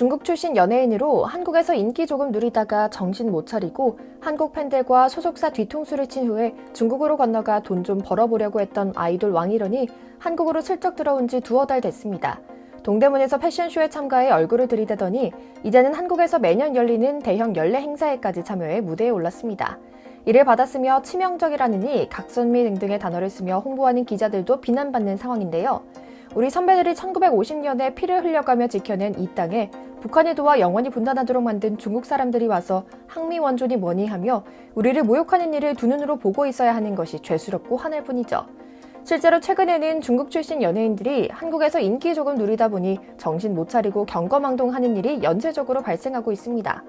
중국 출신 연예인으로 한국에서 인기 조금 누리다가 정신 못 차리고 한국 팬들과 소속사 뒤통수를 친 후에 중국으로 건너가 돈 좀 벌어보려고 했던 아이돌 왕일원이 한국으로 슬쩍 들어온 지 두어 달 됐습니다. 동대문에서 패션쇼에 참가해 얼굴을 들이대더니 이제는 한국에서 매년 열리는 대형 연례 행사에까지 참여해 무대에 올랐습니다. 이를 받았으며 치명적이라느니 각선미 등등의 단어를 쓰며 홍보하는 기자들도 비난받는 상황인데요. 우리 선배들이 1950년에 피를 흘려가며 지켜낸 이 땅에 북한이 도와 영원히 분단하도록 만든 중국 사람들이 와서 항미 원존이 뭐니 하며 우리를 모욕하는 일을 두 눈으로 보고 있어야 하는 것이 죄스럽고 화날 뿐이죠. 실제로 최근에는 중국 출신 연예인들이 한국에서 인기 조금 누리다 보니 정신 못 차리고 경거망동하는 일이 연쇄적으로 발생하고 있습니다.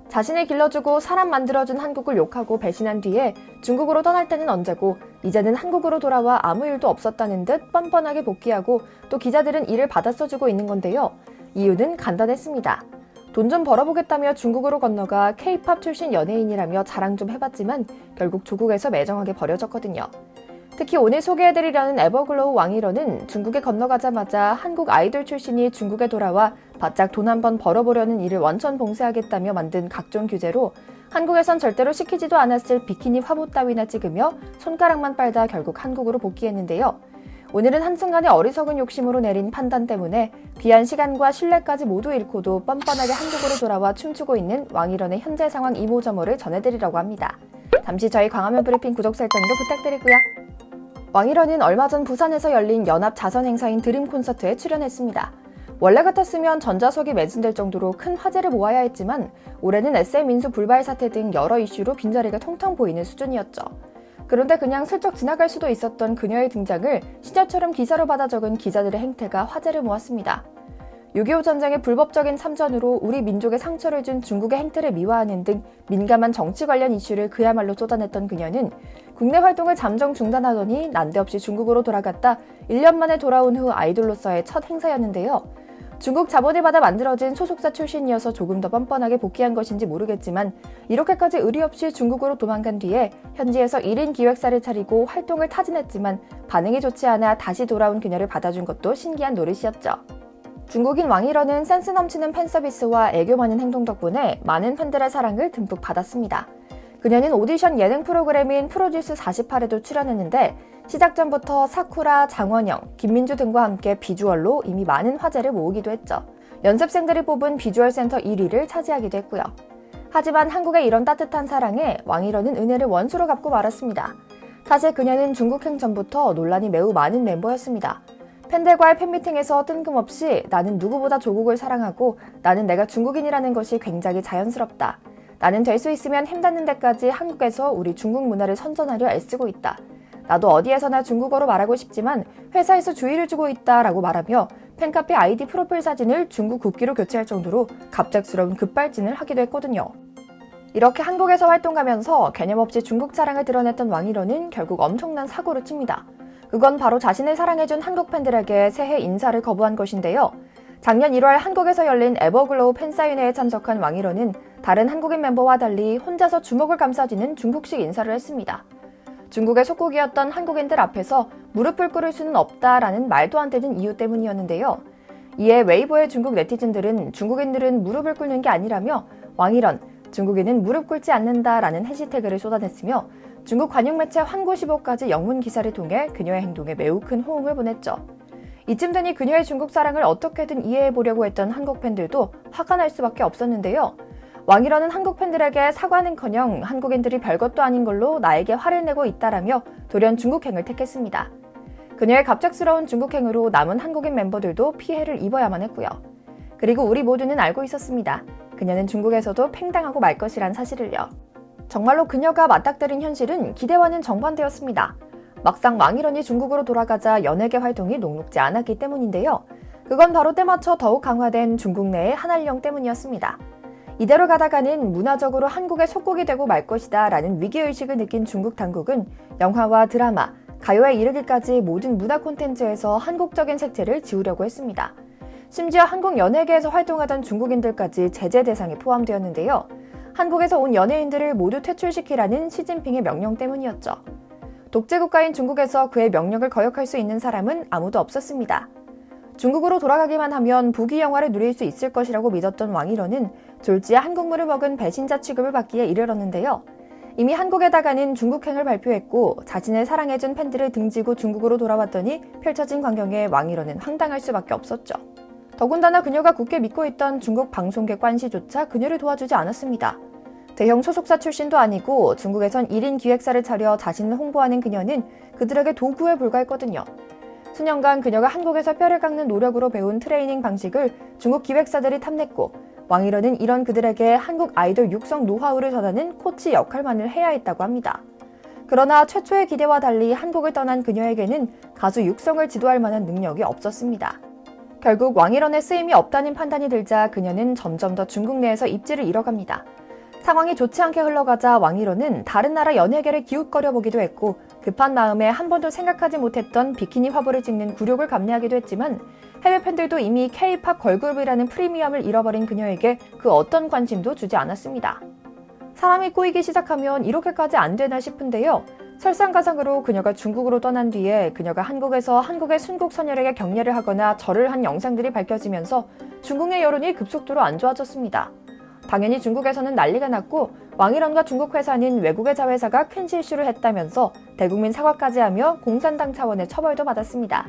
자신을 길러주고 사람 만들어준 한국을 욕하고 배신한 뒤에 중국으로 떠날 때는 언제고 이제는 한국으로 돌아와 아무 일도 없었다는 듯 뻔뻔하게 복귀하고 또 기자들은 이를 받아 써주고 있는 건데요. 이유는 간단했습니다. 돈 좀 벌어보겠다며 중국으로 건너가 K-팝 출신 연예인이라며 자랑 좀 해봤지만 결국 조국에서 매정하게 버려졌거든요. 특히 오늘 소개해드리려는 에버글로우 왕일원은 중국에 건너가자마자 한국 아이돌 출신이 중국에 돌아와 바짝 돈 한번 벌어보려는 일을 원천 봉쇄하겠다며 만든 각종 규제로 한국에선 절대로 시키지도 않았을 비키니 화보 따위나 찍으며 손가락만 빨다 결국 한국으로 복귀했는데요. 오늘은 한순간의 어리석은 욕심으로 내린 판단 때문에 귀한 시간과 신뢰까지 모두 잃고도 뻔뻔하게 한국으로 돌아와 춤추고 있는 왕일원의 현재 상황 이모저모를 전해드리려고 합니다. 잠시 저희 광화문 브리핑 구독 설정도 부탁드리고요. 왕일원은 얼마 전 부산에서 열린 연합 자선 행사인 드림 콘서트에 출연했습니다. 원래 같았으면 전좌석이 매진될 정도로 큰 화제를 모아야 했지만 올해는 SM 인수 불발 사태 등 여러 이슈로 빈자리가 텅텅 보이는 수준이었죠. 그런데 그냥 슬쩍 지나갈 수도 있었던 그녀의 등장을 시녀처럼 기사로 받아 적은 기자들의 행태가 화제를 모았습니다. 6.25 전쟁의 불법적인 참전으로 우리 민족에 상처를 준 중국의 행태를 미화하는 등 민감한 정치 관련 이슈를 그야말로 쏟아냈던 그녀는 국내 활동을 잠정 중단하더니 난데없이 중국으로 돌아갔다 1년 만에 돌아온 후 아이돌로서의 첫 행사였는데요. 중국 자본을 받아 만들어진 소속사 출신이어서 조금 더 뻔뻔하게 복귀한 것인지 모르겠지만 이렇게까지 의리 없이 중국으로 도망간 뒤에 현지에서 1인 기획사를 차리고 활동을 타진했지만 반응이 좋지 않아 다시 돌아온 그녀를 받아준 것도 신기한 노릇이었죠. 중국인 왕일원은 센스 넘치는 팬 서비스와 애교 많은 행동 덕분에 많은 팬들의 사랑을 듬뿍 받았습니다. 그녀는 오디션 예능 프로그램인 프로듀스 48에도 출연했는데 시작 전부터 사쿠라, 장원영, 김민주 등과 함께 비주얼로 이미 많은 화제를 모으기도 했죠. 연습생들이 뽑은 비주얼 센터 1위를 차지하기도 했고요. 하지만 한국의 이런 따뜻한 사랑에 왕일원은 은혜를 원수로 갚고 말았습니다. 사실 그녀는 중국행 전부터 논란이 매우 많은 멤버였습니다. 팬들과의 팬미팅에서 뜬금없이 나는 누구보다 조국을 사랑하고 나는 내가 중국인이라는 것이 굉장히 자연스럽다. 나는 될 수 있으면 힘닿는 데까지 한국에서 우리 중국 문화를 선전하려 애쓰고 있다. 나도 어디에서나 중국어로 말하고 싶지만 회사에서 주의를 주고 있다 라고 말하며 팬카페 아이디 프로필 사진을 중국 국기로 교체할 정도로 갑작스러운 급발진을 하기도 했거든요. 이렇게 한국에서 활동하면서 개념 없이 중국 자랑을 드러냈던 왕일원은 결국 엄청난 사고를 칩니다. 그건 바로 자신을 사랑해준 한국 팬들에게 새해 인사를 거부한 것인데요. 작년 1월 한국에서 열린 에버글로우 팬사인회에 참석한 왕일원은 다른 한국인 멤버와 달리 혼자서 주먹을 감싸지는 중국식 인사를 했습니다. 중국의 속국이었던 한국인들 앞에서 무릎을 꿇을 수는 없다라는 말도 안 되는 이유 때문이었는데요. 이에 웨이보의 중국 네티즌들은 중국인들은 무릎을 꿇는 게 아니라며 왕일원, 중국인은 무릎 꿇지 않는다라는 해시태그를 쏟아냈으며 중국 관용매체 환구시보까지 영문 기사를 통해 그녀의 행동에 매우 큰 호응을 보냈죠. 이쯤 되니 그녀의 중국 사랑을 어떻게든 이해해보려고 했던 한국 팬들도 화가 날 수밖에 없었는데요. 왕일원은 한국 팬들에게 사과는커녕 한국인들이 별것도 아닌 걸로 나에게 화를 내고 있다라며 돌연 중국행을 택했습니다. 그녀의 갑작스러운 중국행으로 남은 한국인 멤버들도 피해를 입어야만 했고요. 그리고 우리 모두는 알고 있었습니다. 그녀는 중국에서도 팽당하고 말 것이란 사실을요. 정말로 그녀가 맞닥뜨린 현실은 기대와는 정반대였습니다. 막상 왕일원이 중국으로 돌아가자 연예계 활동이 녹록지 않았기 때문인데요. 그건 바로 때맞춰 더욱 강화된 중국 내의 한한령 때문이었습니다. 이대로 가다가는 문화적으로 한국의 속국이 되고 말 것이다 라는 위기의식을 느낀 중국 당국은 영화와 드라마, 가요에 이르기까지 모든 문화 콘텐츠에서 한국적인 색채를 지우려고 했습니다. 심지어 한국 연예계에서 활동하던 중국인들까지 제재 대상에 포함되었는데요. 한국에서 온 연예인들을 모두 퇴출시키라는 시진핑의 명령 때문이었죠. 독재국가인 중국에서 그의 명령을 거역할 수 있는 사람은 아무도 없었습니다. 중국으로 돌아가기만 하면 부귀 영화를 누릴 수 있을 것이라고 믿었던 왕일원은 졸지에 한국물을 먹은 배신자 취급을 받기에 이르렀는데요. 이미 한국에다가는 중국행을 발표했고 자신을 사랑해준 팬들을 등지고 중국으로 돌아왔더니 펼쳐진 광경에 왕일원은 황당할 수밖에 없었죠. 더군다나 그녀가 굳게 믿고 있던 중국 방송계 관시조차 그녀를 도와주지 않았습니다. 대형 소속사 출신도 아니고 중국에선 1인 기획사를 차려 자신을 홍보하는 그녀는 그들에게 도구에 불과했거든요. 수년간 그녀가 한국에서 뼈를 깎는 노력으로 배운 트레이닝 방식을 중국 기획사들이 탐냈고 왕일원은 이런 그들에게 한국 아이돌 육성 노하우를 전하는 코치 역할만을 해야 했다고 합니다. 그러나 최초의 기대와 달리 한국을 떠난 그녀에게는 가수 육성을 지도할 만한 능력이 없었습니다. 결국 왕일원의 쓰임이 없다는 판단이 들자 그녀는 점점 더 중국 내에서 입지를 잃어갑니다. 상황이 좋지 않게 흘러가자 왕일원은 다른 나라 연예계를 기웃거려 보기도 했고 급한 마음에 한 번도 생각하지 못했던 비키니 화보를 찍는 굴욕을 감내하기도 했지만 해외 팬들도 이미 K-팝 걸그룹이라는 프리미엄을 잃어버린 그녀에게 그 어떤 관심도 주지 않았습니다. 사람이 꼬이기 시작하면 이렇게까지 안 되나 싶은데요. 설상가상으로 그녀가 중국으로 떠난 뒤에 그녀가 한국에서 한국의 순국 선열에게 격려를 하거나 절을 한 영상들이 밝혀지면서 중국 내 여론이 급속도로 안 좋아졌습니다. 당연히 중국에서는 난리가 났고 왕일원과 중국 회사는 외국의 자회사가 큰 실수를 했다면서 대국민 사과까지 하며 공산당 차원의 처벌도 받았습니다.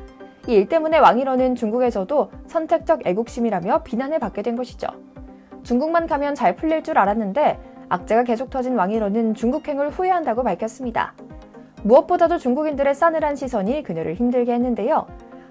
이 일 때문에 왕일원은 중국에서도 선택적 애국심이라며 비난을 받게 된 것이죠. 중국만 가면 잘 풀릴 줄 알았는데 악재가 계속 터진 왕일원은 중국행을 후회한다고 밝혔습니다. 무엇보다도 중국인들의 싸늘한 시선이 그녀를 힘들게 했는데요.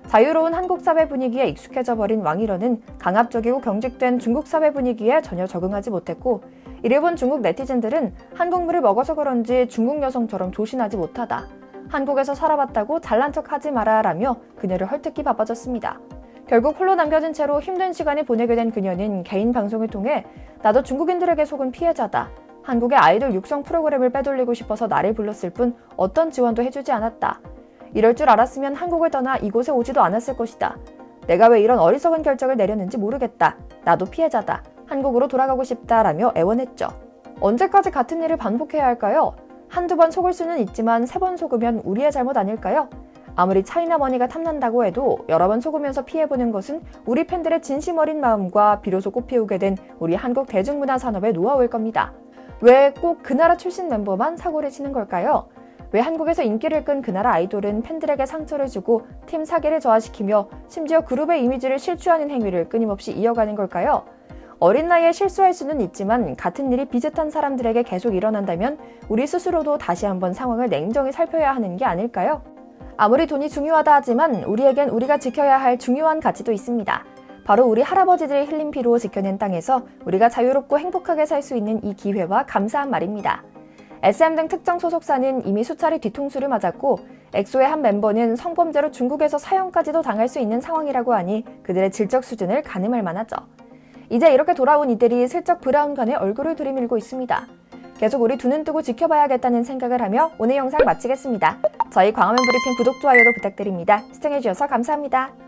자유로운 한국 사회 분위기에 익숙해져 버린 왕일원은 강압적이고 경직된 중국 사회 분위기에 전혀 적응하지 못했고 이를 본 중국 네티즌들은 한국물을 먹어서 그런지 중국 여성처럼 조신하지 못하다. 한국에서 살아봤다고 잘난 척하지 마라 라며 그녀를 헐뜯기 바빠졌습니다. 결국 홀로 남겨진 채로 힘든 시간을 보내게 된 그녀는 개인 방송을 통해 나도 중국인들에게 속은 피해자다. 한국의 아이돌 육성 프로그램을 빼돌리고 싶어서 나를 불렀을 뿐 어떤 지원도 해주지 않았다. 이럴 줄 알았으면 한국을 떠나 이곳에 오지도 않았을 것이다. 내가 왜 이런 어리석은 결정을 내렸는지 모르겠다. 나도 피해자다. 한국으로 돌아가고 싶다 라며 애원했죠. 언제까지 같은 일을 반복해야 할까요? 한두 번 속을 수는 있지만 3번 속으면 우리의 잘못 아닐까요? 아무리 차이나머니가 탐난다고 해도 여러 번 속으면서 피해보는 것은 우리 팬들의 진심 어린 마음과 비로소 꽃피우게 된 우리 한국 대중문화 산업의 노하우일 겁니다. 왜 꼭 그 나라 출신 멤버만 사고를 치는 걸까요? 왜 한국에서 인기를 끈 그 나라 아이돌은 팬들에게 상처를 주고 팀 사기를 저하시키며 심지어 그룹의 이미지를 실추하는 행위를 끊임없이 이어가는 걸까요? 어린 나이에 실수할 수는 있지만 같은 일이 비슷한 사람들에게 계속 일어난다면 우리 스스로도 다시 한번 상황을 냉정히 살펴야 하는 게 아닐까요? 아무리 돈이 중요하다 하지만 우리에겐 우리가 지켜야 할 중요한 가치도 있습니다. 바로 우리 할아버지들의 흘린 피로 지켜낸 땅에서 우리가 자유롭고 행복하게 살 수 있는 이 기회와 감사한 말입니다. SM 등 특정 소속사는 이미 수차례 뒤통수를 맞았고 엑소의 한 멤버는 성범죄로 중국에서 사형까지도 당할 수 있는 상황이라고 하니 그들의 질적 수준을 가늠할 만하죠. 이제 이렇게 돌아온 이들이 슬쩍 브라운관에 얼굴을 들이밀고 있습니다. 계속 우리 두 눈 뜨고 지켜봐야겠다는 생각을 하며 오늘 영상 마치겠습니다. 저희 광화문 브리핑 구독, 좋아요도 부탁드립니다. 시청해주셔서 감사합니다.